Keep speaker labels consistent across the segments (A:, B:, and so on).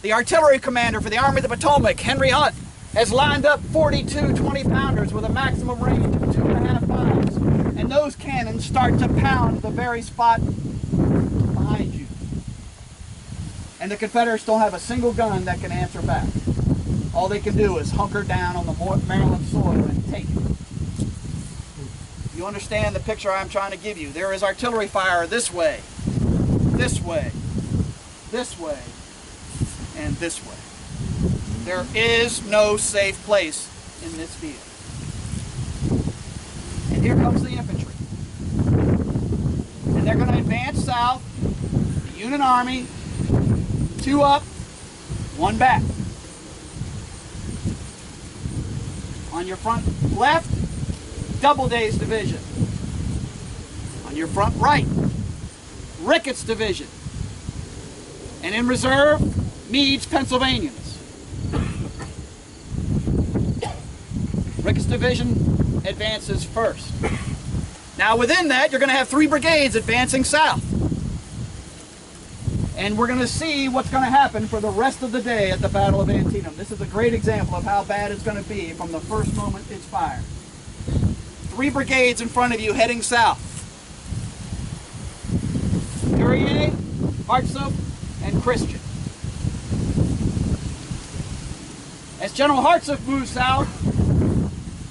A: The artillery commander for the Army of the Potomac, Henry Hunt, has lined up 42 20-pounders with a maximum range of 2.5 miles. And those cannons start to pound the very spot behind you. And the Confederates don't have a single gun that can answer back. All they can do is hunker down on the Maryland soil and take it. You understand the picture I'm trying to give you. There is artillery fire this way, this way, this way, and this way. There is no safe place in this field. And here comes the infantry. And they're going to advance south, the Union Army, 2 up, 1 back. On your front left, Doubleday's division. On your front right, Ricketts division. And in reserve, Meade's Pennsylvanians. Ricketts division advances first. Now within that, you're going to have 3 brigades advancing south. And we're going to see what's going to happen for the rest of the day at the Battle of Antietam. This is a great example of how bad it's going to be from the first moment it's fired. 3 brigades in front of you heading south. Duryea, Hartsuff, and Christian. As General Hartsuff moves south,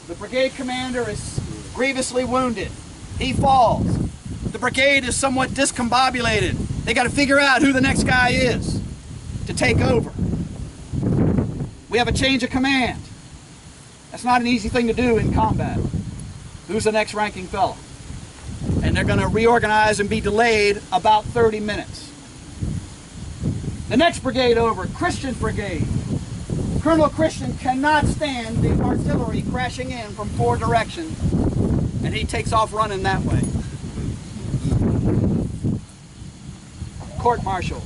A: the brigade commander is grievously wounded. He falls. The brigade is somewhat discombobulated. They got to figure out who the next guy is to take over. We have a change of command. That's not an easy thing to do in combat. Who's the next ranking fellow? And they're going to reorganize and be delayed about 30 minutes. The next brigade over, Christian Brigade. Colonel Christian cannot stand the artillery crashing in from 4 directions, and he takes off running that way. Court-martial,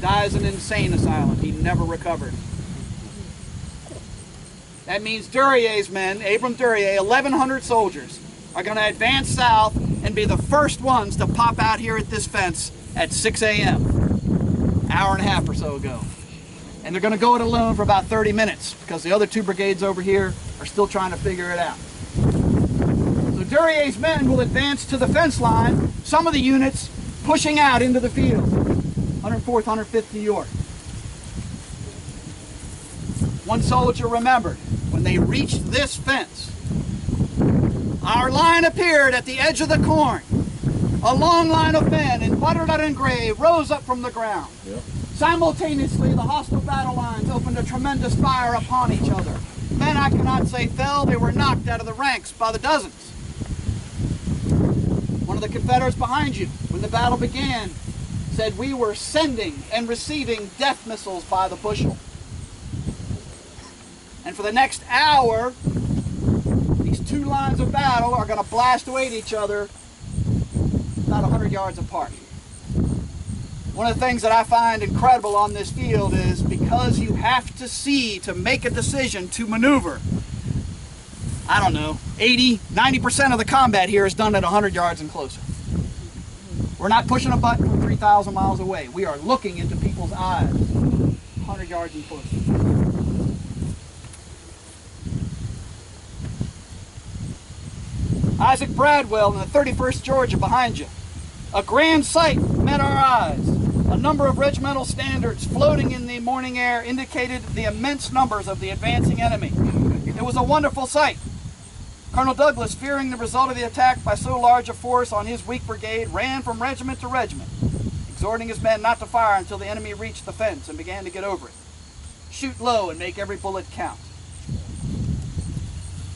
A: dies in an insane asylum. He never recovered. That means Duryea's men, Abram Duryea, 1,100 soldiers, are going to advance south and be the first ones to pop out here at this fence at 6 a.m. Hour and a half or so ago. And they're going to go it alone for about 30 minutes because the other 2 brigades over here are still trying to figure it out. So Duryea's men will advance to the fence line, some of the units pushing out into the field. 104th, 105th New York. One soldier remembered, when they reached this fence, our line appeared at the edge of the corn. A long line of men in butternut and gray rose up from the ground. Yep. Simultaneously, the hostile battle lines opened a tremendous fire upon each other. Men I cannot say fell, they were knocked out of the ranks by the dozens. One of the Confederates behind you, when the battle began, said we were sending and receiving death missiles by the bushel. And for the next hour, these 2 lines of battle are going to blast away at each other about 100 yards apart. One of the things that I find incredible on this field is because you have to see to make a decision to maneuver, I don't know, 80, 90% of the combat here is done at 100 yards and closer. We're not pushing a button from 3,000 miles away. We are looking into people's eyes, 100 yards and closer. Isaac Bradwell in the 31st Georgia behind you. A grand sight met our eyes. A number of regimental standards floating in the morning air indicated the immense numbers of the advancing enemy. It was a wonderful sight. Colonel Douglas, fearing the result of the attack by so large a force on his weak brigade, ran from regiment to regiment, exhorting his men not to fire until the enemy reached the fence and began to get over it. Shoot low and make every bullet count.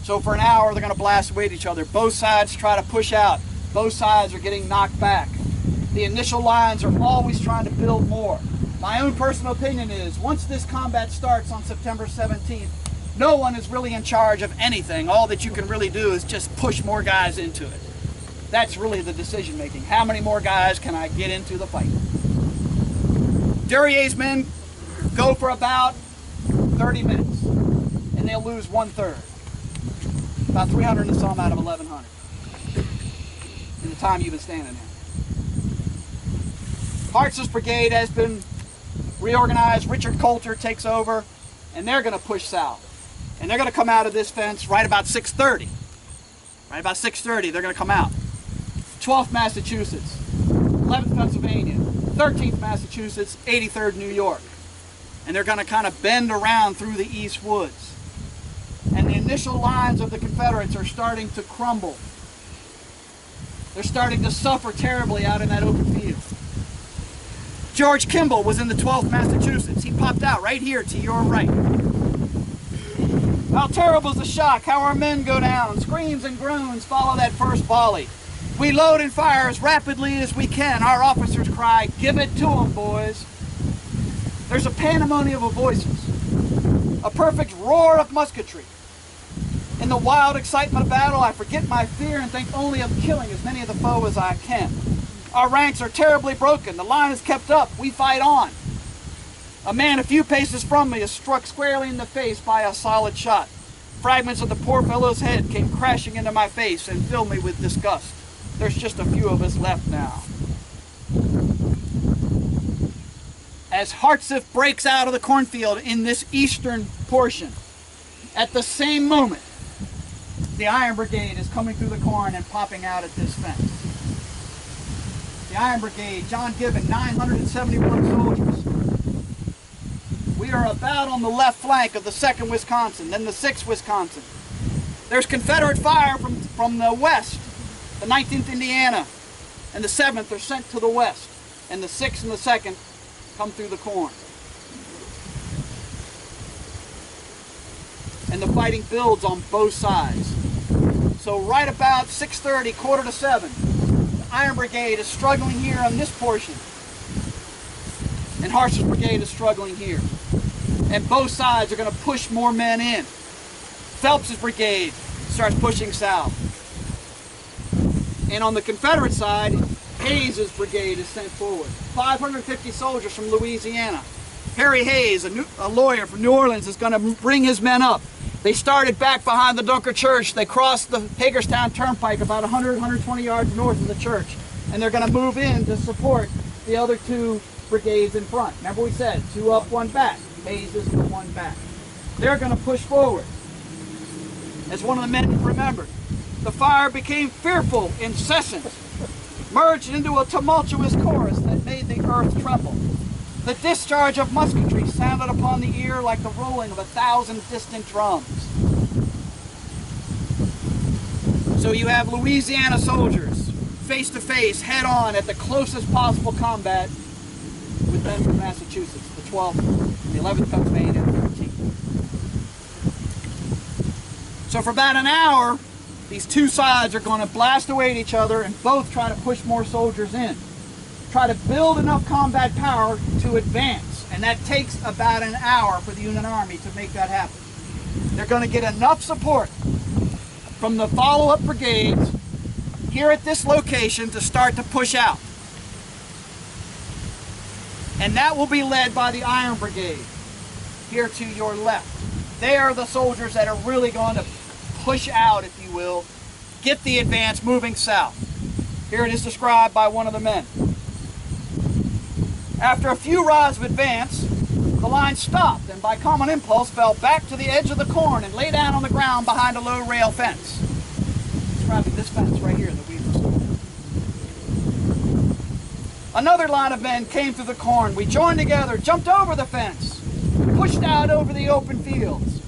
A: So for an hour, they're going to blast away at each other. Both sides try to push out. Both sides are getting knocked back. The initial lines are always trying to build more. My own personal opinion is, once this combat starts on September 17th, no one is really in charge of anything. All that you can really do is just push more guys into it. That's really the decision making. How many more guys can I get into the fight? Duryea's men go for about 30 minutes, and they'll lose 1/3. About 300 and some out of 1,100 in the time you've been standing there. Hartsuff's brigade has been reorganized. Richard Coulter takes over, and they're going to push south. And they're going to come out of this fence right about 6:30. Right about 6:30, they're going to come out. 12th Massachusetts, 11th Pennsylvania, 13th Massachusetts, 83rd New York. And they're going to kind of bend around through the East Woods. And the initial lines of the Confederates are starting to crumble. They're starting to suffer terribly out in that open field. George Kimball was in the 12th Massachusetts. He popped out right here to your right. How terrible is the shock, how our men go down. Screams and groans follow that first volley. We load and fire as rapidly as we can. Our officers cry, "Give it to them, boys." There's a pandemonium of voices, a perfect roar of musketry. In the wild excitement of battle, I forget my fear and think only of killing as many of the foe as I can. Our ranks are terribly broken. The line is kept up. We fight on. A man a few paces from me is struck squarely in the face by a solid shot. Fragments of the poor fellow's head came crashing into my face and filled me with disgust. There's just a few of us left now. As Hartsuff breaks out of the cornfield in this eastern portion, at the same moment, the Iron Brigade is coming through the corn and popping out at this fence. The Iron Brigade, John Gibbon, 971 soldiers. We are about on the left flank of the 2nd Wisconsin, then the 6th Wisconsin. There's Confederate fire from the west. The 19th Indiana and the 7th are sent to the west, and the 6th and the 2nd come through the corn. And the fighting builds on both sides. So right about 6:30, 6:45, the Iron Brigade is struggling here on this portion, and Hartsuff's brigade is struggling here. And both sides are going to push more men in. Phelps's brigade starts pushing south. And on the Confederate side, Hayes's brigade is sent forward. 550 soldiers from Louisiana. Harry Hayes, a lawyer from New Orleans, is going to bring his men up. They started back behind the Dunker Church. They crossed the Hagerstown Turnpike about 120 yards north of the church. And they're going to move in to support the other two brigades in front. Remember we said, 2 up, 1 back. Hayes is the 1 back. They're going to push forward. As one of the men remembered, the fire became fearful, incessant, merged into a tumultuous chorus that made the earth tremble. The discharge of musketry sounded upon the ear like the rolling of 1,000 distant drums. So you have Louisiana soldiers, face to face, head on, at the closest possible combat with men from Massachusetts, the 12th, the 11th Pennsylvania, and the 13th. So for about an hour, these two sides are going to blast away at each other and both try to push more soldiers in. Try to build enough combat power to advance. And that takes about an hour for the Union Army to make that happen. They're going to get enough support from the follow-up brigades here at this location to start to push out. And that will be led by the Iron Brigade here to your left. They are the soldiers that are really going to push out, if you will, get the advance moving south. Here it is described by one of the men. After a few rods of advance, the line stopped and by common impulse fell back to the edge of the corn and lay down on the ground behind a low rail fence. Describing this fence right here that we've restored. Another line of men came through the corn. We joined together, jumped over the fence, pushed out over the open fields.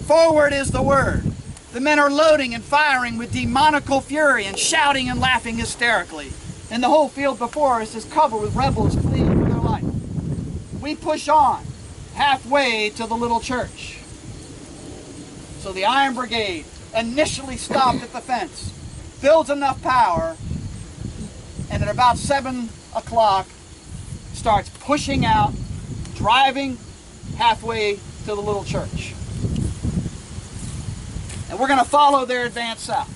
A: Forward is the word. The men are loading and firing with demoniacal fury and shouting and laughing hysterically. And the whole field before us is covered with rebels fleeing for their life. We push on, halfway to the little church. So the Iron Brigade, initially stopped at the fence, builds enough power, and at about 7 o'clock starts pushing out, driving halfway to the little church. And we're going to follow their advance south.